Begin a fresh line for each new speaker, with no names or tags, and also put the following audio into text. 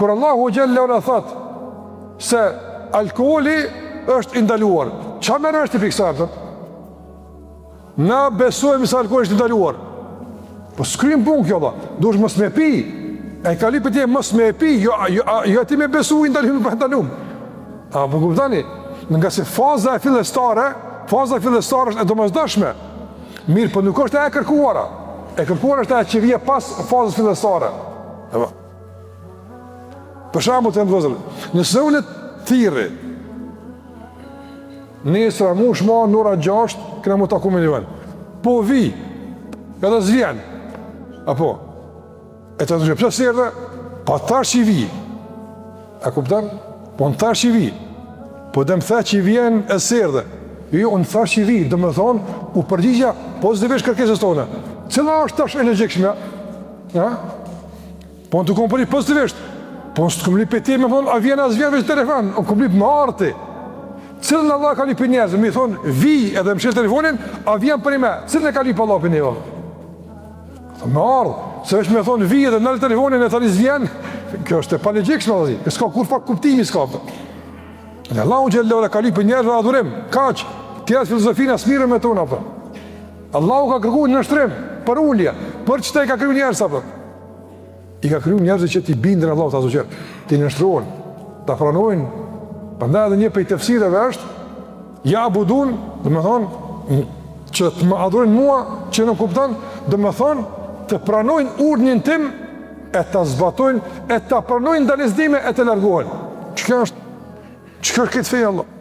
kur Allahu xhallahu ala thot se alkooli është i ndaluar, çfarë merresh ti fiksa? Na besojmë se alkooli është i ndaluar. Po s'krym punë kjo valla. Duhesh mos me pi. Ai ka lipë ti mos me pi, jo ti me besu i ndalum pa ndalum. A po kuptoni? Nga se faza fillestare është e domosdoshme. Mirë, po nuk është e kërkuara. E kërkuara është ajo që vjen pas fazës fillestare. Apo. Për shembull të ndozën. Nëse unë thirrë nesër mush ma nora 6, këna mu taku me një vend. Po vi, edhe zvjen. Apo, e të nëshë, pëse sërde? Pa thash që i vi. A kuptar? Po në thash që i vi. Po dhe më thash që i vjen e sërde. Jo, në thash që i vi, dhe më thonë, u përgjigja pozitivisht kërkesës tonë. Cila është tash e logikshme? Ja? Po në të komponi pozitivisht. Po në së të këmli për ti me thonë, a vjen as vjen veç telefon, o këmli për më arti. Cilën Allah ka lipi njerëzë, mi thonë, vi edhe më shirë telefonin, a vjen për i me, cilën e ka lipi Allah për një vëllë? Me ardhë, se veç me thonë, vi edhe nëllë telefonin e tani zvjen, kjo është e palegjikshme dhe zi, kjo s'ka kur pak kuptimi s'ka për. Dhe Allah unë gjellë ka lipi njerëzë dhe adhurim, kaq, tjerë filozofina s'mirën me tona, për. Allah ka kërku në nështrim, për ullje, për qëta i ka kryu njerëzë, për. I ka kryu njerëzë që ti bindin Allah të azoqerë, ti nështruon, ta pranojnë. Përnda edhe një pej tefsireve është, ja budun, dhe me thonë, që të më adhurin mua, që në kuptan, dhe me thonë, të pranojnë urdhnin tim, e të zbatojnë, e të pranojnë ndalizdime, e të largohen. Që kjo është këtë fejë Allah?